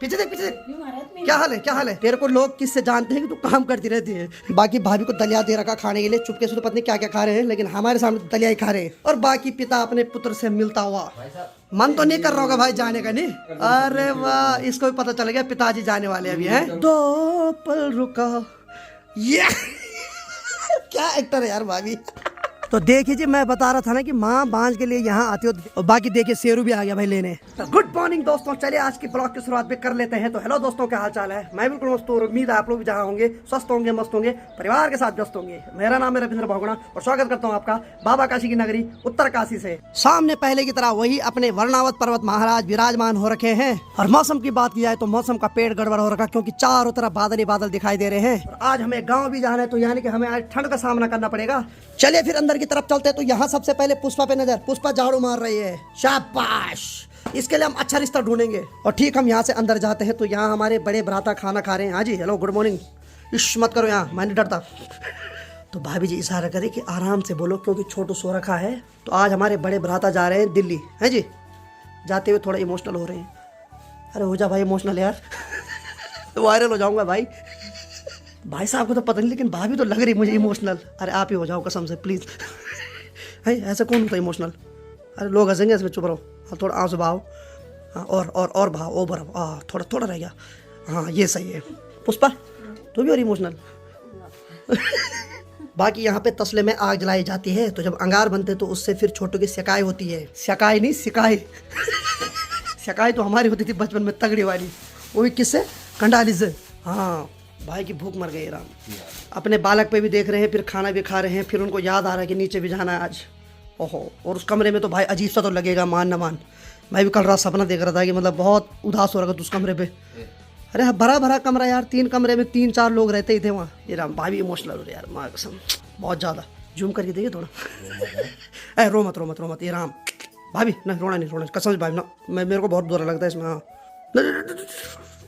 पीछे देख पीछे देख। क्या हाल है क्या हाल है? तेरे को लोग किससे जानते हैं कि तू काम करती रहती है। बाकी भाभी को दलिया दे रखा खाने के लिए, चुपके से तो पत्नी क्या क्या खा रहे हैं, लेकिन हमारे सामने दलिया ही खा रहे हैं। और बाकी पिता अपने पुत्र से मिलता हुआ, मन तो नहीं कर रहा होगा भाई जाने का, नहीं? अरे वाह, इसको भी पता चल गया पिताजी जाने वाले अभी हैं। दो पल रुका, ये क्या एक्टर है यार भाभी। तो देखिए जी, मैं बता रहा था ना कि माँ बांझ के लिए यहाँ आती हो। और बाकी देखिए शेरू भी आ गया भाई लेने। गुड मॉर्निंग दोस्तों, चलिए आज की ब्लॉग की शुरुआत भी कर लेते हैं। तो हेलो दोस्तों, क्या हाल चाल है? मैं बिल्कुल मस्त हूँ, उम्मीद है आप लोग भी जहाँ होंगे स्वस्थ होंगे, मस्त होंगे, परिवार के साथ व्यस्त होंगे। मेरा नाम है रविंद्र बहुगुणा और स्वागत करता हूँ आपका बाबा काशी की नगरी उत्तर काशी से। सामने पहले की तरह वही अपने वर्णावत पर्वत महाराज विराजमान हो रखे हैं। और मौसम की बात की जाए तो मौसम का पेड़ गड़बड़ हो रखा, क्योंकि चारों तरफ बादल ही बादल दिखाई दे रहे हैं। और आज हमें गाँव भी जाना है, तो यानी कि हमें आज ठंड का सामना करना पड़ेगा। चलिए फिर अंदर की तरफ चलते हैं। तो यहाँ सबसे पहले पुष्पा पे नजर। पुष्पा झाड़ू मार रही है, शाबाश। इसके लिए हम अच्छा रिश्ता ढूंढेंगे। और ठीक, हम यहाँ से अंदर जाते हैं। तो यहाँ हमारे बड़े भ्राता खाना खा रहे हैं। हाँ जी, हेलो गुड मॉर्निंग। इश मत करो यहाँ, मैं नहीं डरता। तो भाभी जी इशारा करे कि आराम से बोलो, क्योंकि छोटू सो रखा है। तो आज हमारे बड़े भ्राता जा रहे हैं दिल्ली, है जी। जाते हुए थोड़ा इमोशनल हो रहे हैं। अरे हो जा भाई इमोशनल यार, वायरल हो जाऊंगा भाई। भाई साहब को तो पता नहीं, लेकिन भाभी तो लग रही मुझे इमोशनल। अरे आप ही हो जाओ कसम से प्लीज़। है ऐसा कौन होता है इमोशनल? अरे लोग हंसेंगे, इसमें चुप रहो। हाँ थोड़ा आंसू बहाओ। हाँ और भाव ओवर। हाँ थोड़ा थोड़ा रह गया। हाँ ये सही है। पुष्पा तू भी और इमोशनल। बाकी यहाँ पे तसले में आग जलाई जाती है, तो जब अंगार बनते तो उससे फिर छोटों की सिकाई होती है। सिकाई नहीं सिकाई। सिकाई तो हमारी होती थी बचपन में, तगड़ी वाली। वो भी किससे? कंडाली से। हाँ भाई की भूख मर गई राम। अपने बालक पे भी देख रहे हैं, फिर खाना भी खा रहे हैं, फिर उनको याद आ रहा है कि नीचे भी जाना है आज। ओहो, और उस कमरे में तो भाई अजीब सा तो लगेगा, मान न मान। मैं भी कल रात सपना देख रहा था कि मतलब बहुत उदास हो रहा था उस कमरे पे। अरे हाँ, भरा भरा कमरा यार, 3 कमरे में 3-4 लोग रहते ही थे वहाँ। ये राम भाई भी इमोशनल हो रहे यार, माँ कसम बहुत ज़्यादा। जूम करके देखिए थोड़ा। अरे रो मत रो मत रो मत, ये राम भाभी नहीं रोना, नहीं रोना कसम से भाई ना। मेरे को बहुत बुरा लगता है इसमें। हाँ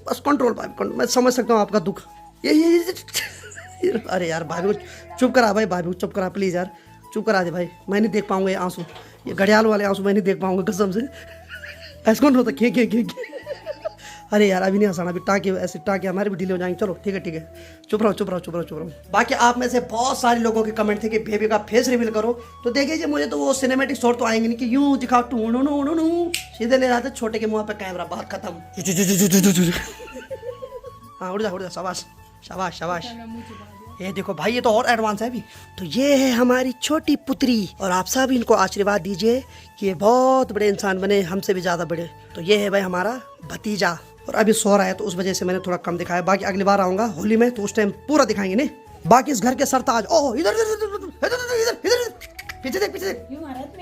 बस कंट्रोल भाई, मैं समझ सकता हूँ आपका दुख। ये अरे यार भाभी को चुप करा भाई, भाभी को चुप करा प्लीज़ यार, चुप करा दे भाई। मैं नहीं देख पाऊंगा ये आंसू, ये घड़ियाल वाले आंसू मैं नहीं देख पाऊंगा कसम से। ऐसा कौन रोता खे। अरे यार अभी नहीं हंसाना, अभी टाँके ऐसे टाँके हमारे भी ढीले हो जाएंगे। चलो ठीक है चुप रहो। बाकी आप में से बहुत सारे लोगों के कमेंट थे कि बेबी का फेस रिवील करो। तो देखिए जी, मुझे तो वो सिनेमेटिक शॉट तो आएंगे नहीं कि यूं दिखाओ टू सीधे ले जाते छोटे के मुँह पे कैमरा, बात खत्म। हाँ उड़ जा शाबाश। ये देखो भाई, ये तो और एडवांस है अभी। तो ये है हमारी छोटी पुत्री, और आप सब इनको आशीर्वाद दीजिए कि ये बहुत बड़े इंसान बने, हमसे भी ज्यादा बड़े। तो ये है भाई हमारा भतीजा, और अभी सो रहा है तो उस वजह से मैंने थोड़ा कम दिखाया। बाकी अगली बार आऊंगा होली में तो उस टाइम पूरा दिखाएंगे। नहीं बाकी इस घर के सरताज, ओह इधर पीछे देख।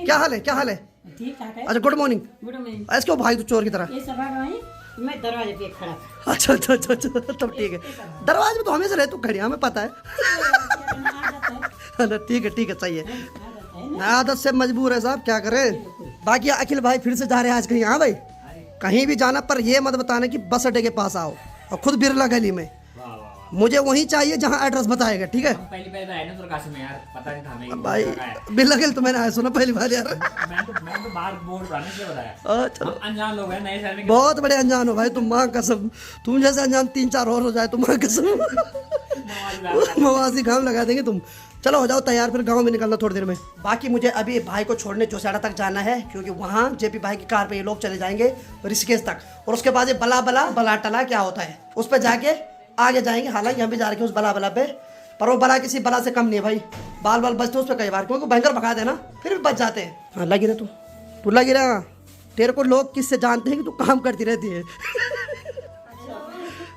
क्या हाल है? अच्छा गुड मॉर्निंग। ऐसे क्यों भाई तू चोर की तरह? मैं दरवाजे पे खड़ा था। अच्छा तब ठीक है। दरवाजे में तो हमेशा रहे तू, खड़िया हमें पता है। ठीक है सही है। आदत से मजबूर है साहब, क्या करें। बाकी अखिल भाई फिर से जा रहे हैं आज कहीं। हाँ भाई कहीं भी जाना, पर ये मत बताना कि बस अड्डे के पास आओ, और खुद बिरला गली में। मुझे वहीं चाहिए जहाँ एड्रेस बताएगा, ठीक है? पहली बार आए ना उत्तरकाशी में यार, पता नहीं था मैं भाई बिरला गली तो मैंने आया सुना पहली बार यार। मैं तो बाहर बोर्ड पढ़ाने के लिए बताया। अच्छा अनजान लोग हैं नए शहर में, बहुत बड़े अनजान हो भाई तुम, माँ कसम। तुम जैसे अनजान 3-4 और हो जाए तो माँ कसम मवासी घाम लगा देंगे तुम। चलो हो जाओ तैयार, फिर गांव में निकलना थोड़ी देर में। बाकी मुझे अभी भाई को छोड़ने जोशियाड़ा तक जाना है, क्योंकि वहाँ जेपी भाई की कार पे ये लोग चले जाएंगे ऋषिकेश तक। और उसके बाद ये बला टला क्या होता है, उस पर जाके आगे जाएंगे। हालांकि हम भी जा रहे हैं उस बला पे, पर वो बला किसी बला से कम नहीं है भाई। बाल बचते उस पर कई बार, क्योंकि भयंकर भगा देना फिर भी बच जाते हैं। हाँ लगी रहे तू लगी रहा। तेरे को लोग किससे जानते हैं कि तू काम करती रहती है।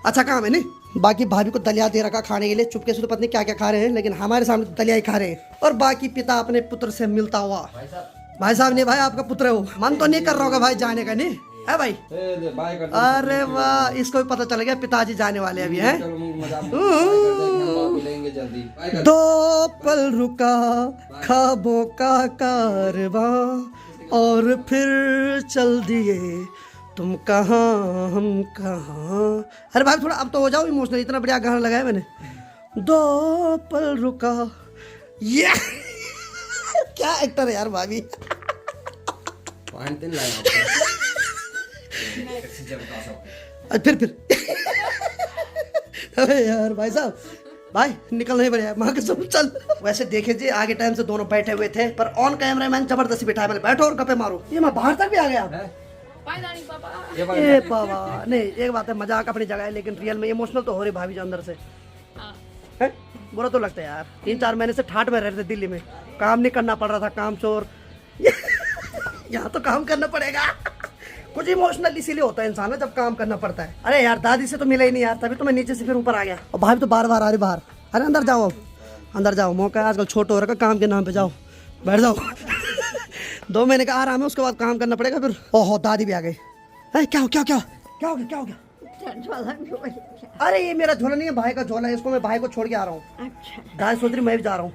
अच्छा काम है नहीं। बाकी भाभी को दलिया दे रखा खाने के लिए, चुपके से तो पत्नी क्या क्या खा रहे हैं, लेकिन हमारे सामने दलिया ही खा रहे हैं। और बाकी पिता अपने पुत्र से मिलता हुआ। भाई साहब नहीं भाई, आपका पुत्र है वो। मन तो नहीं कर रहा होगा भाई जाने का, नहीं है भाई? अरे वाह, इसको भी पता चल गया पिताजी जाने वाले अभी हैं। दो पल रुका ख्वाबों का कारवां, और फिर चल दिए तुम कहाँ हम कहाँ। अरे भाई थोड़ा अब तो हो जाओ इमोशनल, इतना बढ़िया गाना लगाया मैंने। दो पल रुका, ये क्या एक्टर है यार भाभी। फिर अबे यार भाई साहब, भाई निकल नहीं पड़ेगा माँ कसम चल। वैसे देखे जी आगे टाइम से दोनों बैठे हुए थे, पर ऑन कैमरा मैंने जबरदस्ती बिठाया, मैंने बैठो और गप्पे मारो। ये मैं बाहर तक भी आ गया। ये बाबा नहीं, एक बात है मजाक अपनी जगह है, लेकिन रियल में इमोशनल तो हो रही भाभी जी अंदर से। हैं? बुरा तो लगता है यार, 3-4 महीने से ठाठ में रह रहे थे दिल्ली में, काम नहीं करना पड़ रहा था, काम चोर। यहाँ तो काम करना पड़ेगा। कुछ इमोशनल इसीलिए होता है इंसान जब काम करना पड़ता है। अरे यार दादी से तो मिला ही नहीं यार, तभी तो मैं नीचे से फिर ऊपर आ गया। और भाभी तो बार बार आ रही बाहर। अरे अंदर जाओ, अंदर जाओ, मौका है आजकल, छोटा हो रहा काम के नाम पे, जाओ बैठ जाओ। 2 महीने का आराम है, उसके बाद काम करना पड़ेगा फिर। ओहो दादी भी आ गई। क्या हो क्या हो गया? अरे ये मेरा झोला नहीं है, भाई का झोला है, इसको मैं भाई को छोड़ के आ रहा हूँ। दादी सोच रही मैं भी जा रहा हूँ,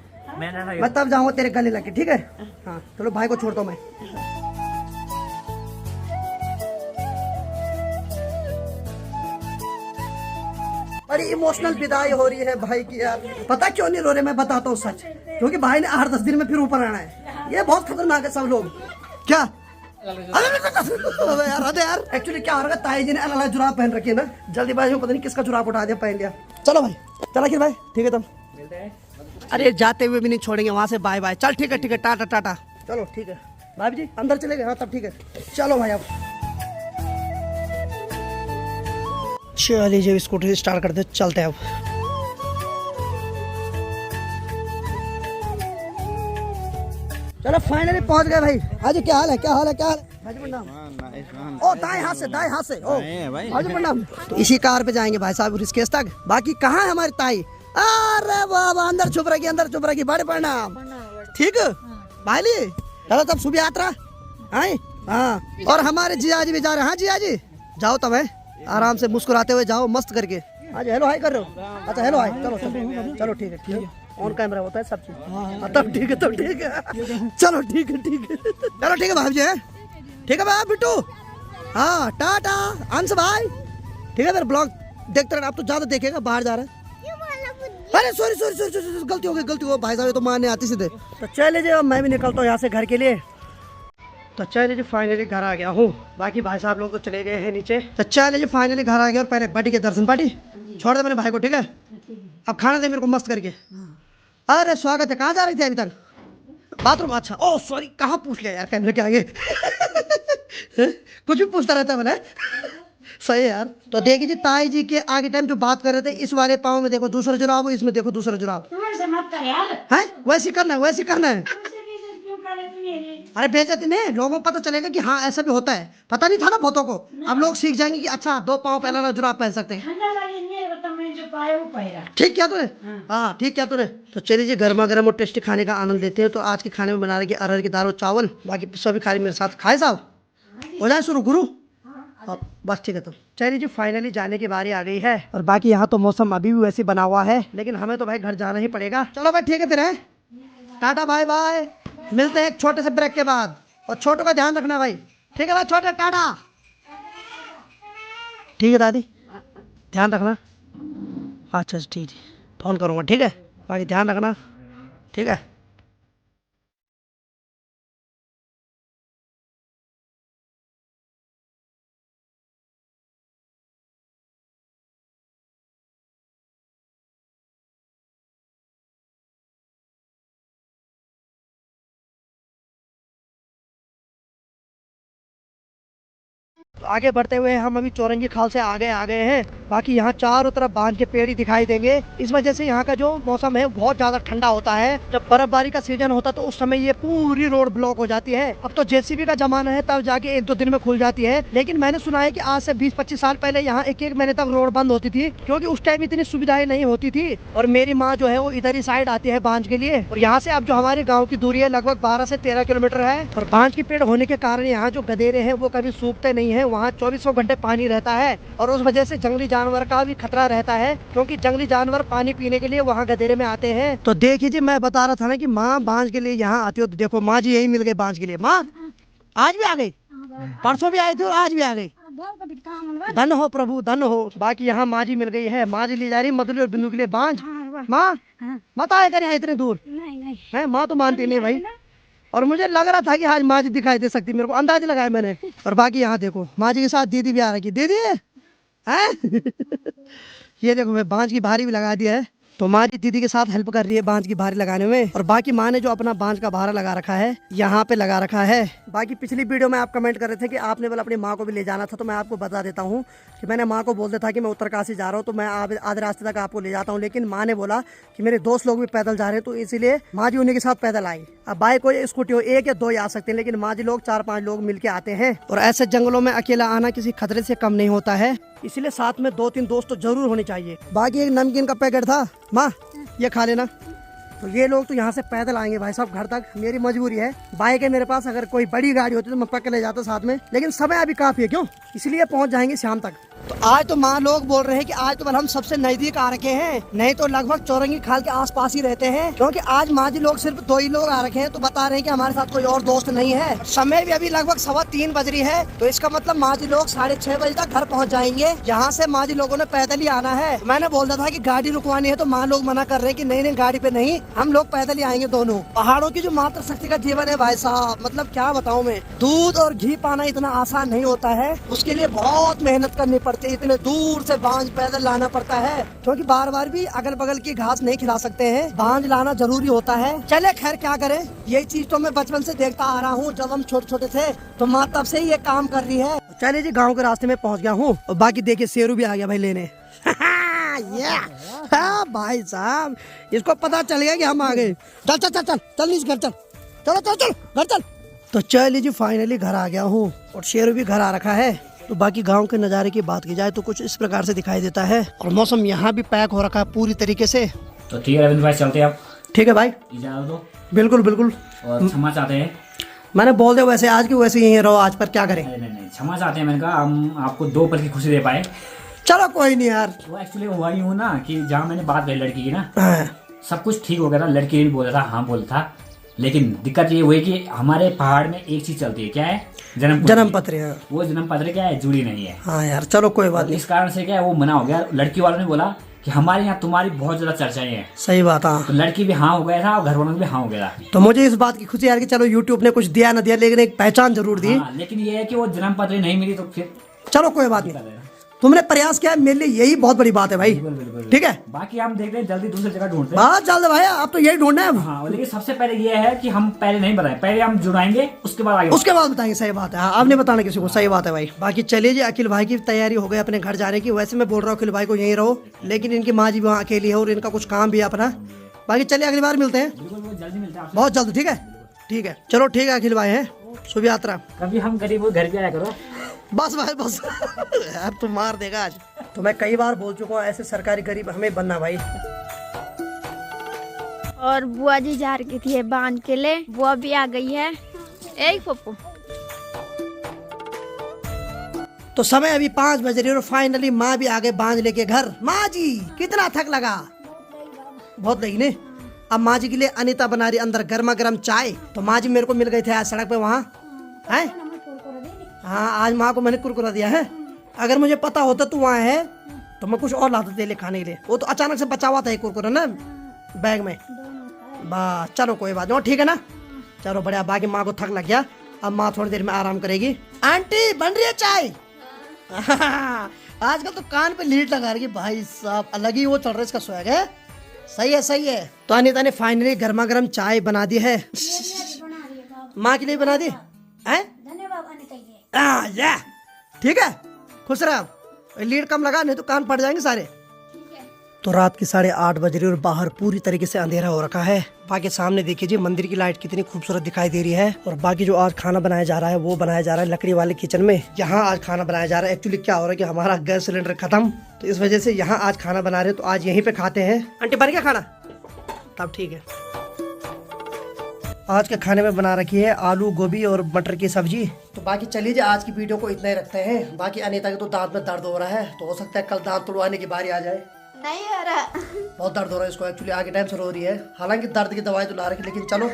मैं तब जाऊँगा तेरे गले लगे, ठीक है? हाँ चलो भाई को छोड़ता हूँ मैं। बड़ी इमोशनल विदाई हो रही है भाई की यार। पता क्यों नहीं रो रहे, मैं बताता हूँ सच, क्योंकि भाई ने 8-10 दिन में फिर ऊपर आना है। ये बहुत खतरनाक है सब लोग। क्या अबे यार एक्चुअली क्या हो रहा है, ताई जी ने अलग अलग जुराब पहन रखी है ना, जल्दीबाजी में पता नहीं किसका जुराब उठा दिया, पहन लिया। चलो भाई, चला कि भाई ठीक है, तब अरे जाते हुए भी नहीं छोड़ेंगे वहां से, बाय बाय। चल ठीक है, टाटा। चलो ठीक है भाभी जी, अंदर चले गए? हाँ तब ठीक है, चलो भाई। अब चलिए जब स्कूटर स्टार्ट करते चलते हैं अब। चलो फाइनली पहुंच गए भाई। आज क्या हाल है? भाजी प्रणाम। ओ दाएं हाथ से ओ भाजी प्रणाम। तो इसी कार पे जाएंगे भाई साहब ऋषिकेश तक। बाकी कहाँ है हमारी ताई? अरे बाबा अंदर छुप रखी। बड़े प्रणाम। ठीक भाई ली, चलो तब शुभ यात्रा। हाँ और हमारे जियाजी भी जा रहे हैं। हाँ जियाजी जाओ तब है, आराम से मुस्कुराते हुए जाओ, मस्त करके। आज हेलो हाई कर रहे हो? अच्छा हेलो हाई, चलो ठीक है, ऑन कैमरा होता है सब चीज। तब ठीक है चलो ठीक है भाभी जी, ठीक है भाई बिट्टू। हाँ टाटा अंश भाई, ठीक है फिर ब्लॉग देखते रहना। आप तो ज्यादा देखेगा, बाहर जा रहा है। अरे सॉरी गलती हो गई भाई साहब, ये तो मारने आती सीधे। तो चले जी मैं भी निकलता हूँ यहाँ से घर के लिए। तो चलिए जी फाइनली घर आ गया हूँ, बाकी भाई साहब लोग तो चले गए हैं नीचे। तो चलिए जी फाइनली घर आ गया, और पहले पार्टी के दर्शन पार्टी छोड़ दे मैंने भाई को, ठीक है? अब खाना दे मेरे को मस्त करके। अरे स्वागत है, कहाँ जा रही थी अभी तक? बाथरूम? अच्छा ओ सॉरी, कहाँ पूछ लिया यार कैमरे के आगे। कुछ भी पूछता रहता है मैंने। सही है यार। तो देखिए जी ताई जी के आगे टाइम जो बात कर रहे थे, इस वाले पाँव में देखो दूसरा जुराब, इसमें देखो दूसरा जुराब है। वैसे करना है। अरे बेइज्जती नहीं, लोगों को पता चलेगा कि हाँ ऐसा भी होता है। पता नहीं था ना बहुतों को, अब लोग सीख जाएंगे कि अच्छा 2 पाँव पहला जुराब पहन सकते हैं। ठीक क्या तूने? हाँ ठीक क्या तूने? तो चलिए जी गर्मा गर्म और टेस्टी खाने का आनंद लेते हैं। तो आज के खाने में बना रहे अरहर की दाल और चावल, बाकी सभी खा मेरे साथ। खाए साहब हो जाए शुरू गुरु। बस ठीक है। तो चलिए जी फाइनली जाने की बारी आ गई है, और बाकी यहाँ तो मौसम अभी भी वैसे बना हुआ है, लेकिन हमें तो भाई घर जाना ही पड़ेगा। चलो भाई ठीक है फिर है, टाटा बाय बाय, मिलते हैं एक छोटे से ब्रेक के बाद। और छोटों का ध्यान रखना भाई, ठीक है भाई छोटे, टाटा। ठीक है दादी ध्यान रखना। अच्छा ठीक है, फोन करूँगा, ठीक है? बाकी ध्यान रखना, ठीक है? आगे बढ़ते हुए हम अभी चौरंगी खाल से आगे आ गए हैं। बाकी यहाँ चारों तरफ बांध के पेड़ ही दिखाई देंगे। इस वजह से यहाँ का जो मौसम है बहुत ज्यादा ठंडा होता है। जब बर्फबारी का सीजन होता है तो उस समय ये पूरी रोड ब्लॉक हो जाती है। अब तो जेसीबी का जमाना है, तब जाके 1-2 दिन में खुल जाती है। लेकिन मैंने सुना है कि आज से 20-25 साल पहले यहाँ 1-1 महीने तक रोड बंद होती थी, क्योंकि उस टाइम इतनी सुविधाएं नहीं होती थी। और मेरी माँ जो है वो इधर ही साइड आती है बांझ के लिए, और यहाँ से अब जो हमारे गाँव की दूरी है लगभग 12 से 13 किलोमीटर है। और बांझ की पेड़ होने के कारण यहाँ जो गधेरे हैं वो कभी सूखते नहीं है, वहाँ 24 घंटे पानी रहता है। और उस वजह से जंगली जानवर का भी खतरा रहता है, क्योंकि जंगली जानवर पानी पीने के लिए वहाँ गधेरे में आते हैं। तो देखिए जी मैं बता रहा था ना कि माँ बांझ के लिए यहाँ आती हो, तो देखो माँ जी यही मिल गई बांझ के लिए। माँ आज भी आ गई, परसों भी आई थी और आज भी आ गई। धन हो प्रभु धन हो। बाकी यहाँ माँ जी मिल गई है, माँ जी ले जा रही मधुली और बिंदु के लिए बांझ। माँ मत आए कर यहाँ इतने दूर है, माँ तो मानती नहीं भाई। और मुझे लग रहा था कि आज माँ जी दिखाई दे सकती, मेरे को अंदाज लगाया मैंने। और बाकी यहाँ देखो माँ जी के साथ दीदी भी आ रही। दीदी हैं? ये देखो मैं बांझ की भारी भी लगा दिया है। तो माँ जी दीदी के साथ हेल्प कर रही है बांझ की भारी लगाने में, और बाकी माँ ने जो अपना बांझ का भारा लगा रखा है यहाँ पे लगा रखा है। बाकी पिछली वीडियो में आप कमेंट कर रहे थे कि आपने बोला अपनी माँ को भी ले जाना था, तो मैं आपको बता देता हूँ कि मैंने माँ को बोल दिया था कि मैं उत्तरकाशी जा रहा हूँ, तो मैं आधे रास्ते तक आपको ले जाता हूँ, लेकिन माँ ने बोला कि मेरे दोस्त लोग भी पैदल जा रहे हैं, तो इसीलिए माँ जी उन्हीं के साथ पैदल आई। अब बाइक हो या स्कूटी हो, एक या दो ही आ सकते हैं, लेकिन माँ जी लोग 4-5 लोग मिलके आते हैं। और ऐसे जंगलों में अकेला आना किसी खतरे से कम नहीं होता है, इसलिए साथ में 2-3 दोस्त तो जरूर होने चाहिए। बाकी एक नमकीन का पैकेट था, माँ ये खा लेना। तो ये लोग तो यहाँ से पैदल आएंगे भाई साहब घर तक, मेरी मजबूरी है, बाइक है मेरे पास, अगर कोई बड़ी गाड़ी होती तो मैं पकड़ ले जाता साथ में, लेकिन समय अभी काफी है, क्यों, इसलिए पहुँच जाएंगे शाम तक। तो आज तो माँ लोग बोल रहे हैं कि आज तो हम सबसे नजदीक आ रखे हैं, नहीं तो लगभग चौरंगी खाल के आसपास ही रहते हैं, क्योंकि आज माँ जी लोग सिर्फ 2 ही लोग आ रखे हैं, तो बता रहे हैं कि हमारे साथ कोई और दोस्त नहीं है। समय भी अभी लगभग 3:15 बज रही है, तो इसका मतलब माँ जी लोग 6:30 बजे तक घर पहुँच जाएंगे। यहाँ से माँ जी लोगों ने पैदल ही आना है। मैंने बोल रहा था कि गाड़ी रुकवानी है, तो माँ लोग मना कर रहे हैं कि नहीं गाड़ी पे नहीं, हम लोग पैदल ही आएंगे दोनों। पहाड़ों की जो मातृ शक्ति का जीवन है भाई साहब, मतलब क्या बताऊँ मैं, दूध और घी पाना इतना आसान नहीं होता है, उसके लिए बहुत मेहनत करनी पड़ती है, इतने दूर से बांझ पैदल लाना पड़ता है, क्योंकि बार बार भी अगल बगल की घास नहीं खिला सकते हैं, बांझ लाना जरूरी होता है। चले खैर क्या करें, यही चीज तो मैं बचपन से देखता आ रहा हूँ, जब हम छोटे छोटे थे तो माँ तब से ही ये काम कर रही है। चले जी गाँव के रास्ते में पहुँच गया हूँ, और बाकी देखिए शेरू भी आ गया भाई लेने। हाँ भाई साहब, इसको पता चल गया कि हम आ गए। चल चल चल चल चल इस घर चल, चलो चल चल घर चल। तो चलिए जी फाइनली घर आ गया हूँ, और शेरू भी घर आ रखा है। तो बाकी गांव के नज़ारे की बात की जाए तो कुछ इस प्रकार से दिखाई देता है, और मौसम यहाँ भी पैक हो रखा है पूरी तरीके से। तो ठीक है रविंद्र भाई, चलते हैं आप। ठीक है भाई, इजाजत दो। बिल्कुल बिल्कुल। और क्षमा चाहते हैं, मैंने बोल दिया वैसे आज की वैसे यहीं रहो आज, पर क्या करें। नहीं क्षमा चाहते हैं, मैंने कहा हम आपको 2 पल की खुशी दे पाए। चलो कोई नहीं यार। वो एक्चुअली हुआ ही हूँ ना कि जहाँ मैंने बात कही लड़की की ना, हाँ। सब कुछ ठीक हो गया था, लड़की ने भी बोला था हाँ बोला था, लेकिन दिक्कत ये हुई कि हमारे पहाड़ में एक चीज चलती है, क्या है, जन्म पत्र। है। वो जन्म पत्र क्या है, जुड़ी नहीं है। हाँ यार चलो कोई बात नहीं। इस कारण से क्या है वो मना हो गया। लड़की वालों ने बोला कि हमारे यहाँ तुम्हारी बहुत ज्यादा चर्चाएं हैं। सही बात। हाँ तो लड़की भी हाँ हो गया था और घर वालों भी हाँ हो गया था। तो मुझे इस बात की खुशी यार कि चलो यूट्यूब ने कुछ दिया ना दिया, लेकिन एक पहचान जरूर दी। लेकिन ये है कि वो जन्म पत्र नहीं मिली, तो फिर चलो कोई बात नहीं, तुमने प्रयास किया, मेरे लिए यही बहुत बड़ी बात है भाई। ठीक है, बाकी हम देखते हैं, जल्दी दूसरी जगह ढूंढते हैं। बहुत जल्द भाई, आप तो यही ढूंढना है। हाँ, लेकिन सबसे पहले ये है कि हम पहले नहीं बताएं, पहले हम जुड़ाएंगे, उसके बाद आगे बताएंगे। सही बात है, आपने बताना किसी को। सही बात है भाई। बाकी चलिए जी, अखिल भाई की तैयारी हो गई अपने घर जाने की। वैसे मैं बोल रहा हूँ अखिल भाई को यहीं रहो, लेकिन इनकी माँ जी भी वहाँ अकेली है और इनका कुछ काम भी है अपना। बाकी चलिए अगली बार मिलते हैं, जल्दी मिलते हैं, बहुत जल्द। ठीक है ठीक है, चलो ठीक है अखिल भाई है, शुभ यात्रा। कभी हम गरीब घर भी आया करो। बस भाई बस यार तू मार देगा आज। तो मैं कई बार बोल चुका हूँ ऐसे सरकारी गरीब हमें बनना भाई। और बुआ जी जा रही थी बांध के लिए, बुआ भी आ गई है। एक पप्पू तो समय अभी 5 बज रही है और फाइनली माँ भी आ गए बांध लेके घर। माँ जी कितना थक लगा, बहुत लगी ने। अब माँ जी के लिए अनीता बना रही अंदर गर्मा गर्म चाय। तो माँ जी मेरे को मिल गए थे आज सड़क पे वहाँ है। हाँ आज माँ को मैंने कुरकुरा दिया है, अगर मुझे पता होता तू वहाँ है तो मैं कुछ और लाता तेरे खाने के लिए। वो तो अचानक से बचा हुआ था एक कुरकुरा ना बैग में। बस चलो कोई बात नहीं, ठीक है ना, चलो बढ़िया। बाकी माँ को थक लग गया, अब माँ थोड़ी देर में आराम करेगी। आंटी बन रही है चाय। आजकल तो कान पे लीड लगा रही है भाई साहब, अलग ही वो चल रहा है इसका स्वैग है। सही है सही है। तो अनीता ने फाइनली गर्मा गर्म चाय बना दी है, माँ के लिए बना दी है। ठीक है, खुश रह, लीड कम लगा नहीं तो कान फट जाएंगे सारे। तो रात की 8:30 बज रही और बाहर पूरी तरीके से अंधेरा हो रखा है। बाकी सामने देखिए जी मंदिर की लाइट कितनी खूबसूरत दिखाई दे रही है। और बाकी जो आज खाना बनाया जा रहा है वो बनाया जा रहा है लकड़ी वाले किचन में। यहाँ आज खाना बनाया जा रहा है। एक्चुअली क्या हो रहा है कि हमारा गैस सिलेंडर खत्म, तो इस वजह से यहाँ आज खाना बना रहे हैं, तो आज यहीं पे खाते हैं। आंटी बन गया खाना, तब ठीक है। आज के खाने में बना रखी है आलू गोभी और मटर की सब्जी। तो बाकी चलिए जी आज की वीडियो को इतना ही रखते हैं। बाकी अनीता के तो दांत में दर्द हो रहा है, तो हो सकता है कल दांत तुड़वाने की बारी आ जाए। नहीं आ रहा, बहुत दर्द हो रहा है इसको, एक्चुअली आगे टाइम से रो रही है। हालांकि दर्द की दवाई तो ला रखी, लेकिन चलो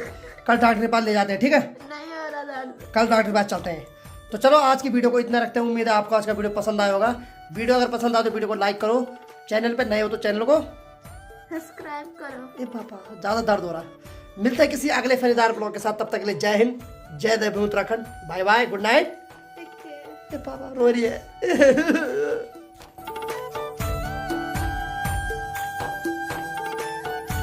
कल डॉक्टर के पास ले जाते हैं। ठीक है, नहीं आ रहा दर्द। कल डॉक्टर के पास चलते हैं। तो चलो आज की वीडियो को इतना रखते हैं। उम्मीद है आपको आज का वीडियो पसंद आया होगा। वीडियो अगर पसंद आए तो वीडियो को लाइक करो, चैनल पे नए हो तो चैनल को सब्सक्राइब करो। ए पापा ज्यादा दर्द हो रहा है। मिलते हैं किसी अगले फरीदार ब्लॉग के साथ, तब तक के लिए जय हिंद, जय देव Uttarakhand, bye bye, good night. पापा रो रही है।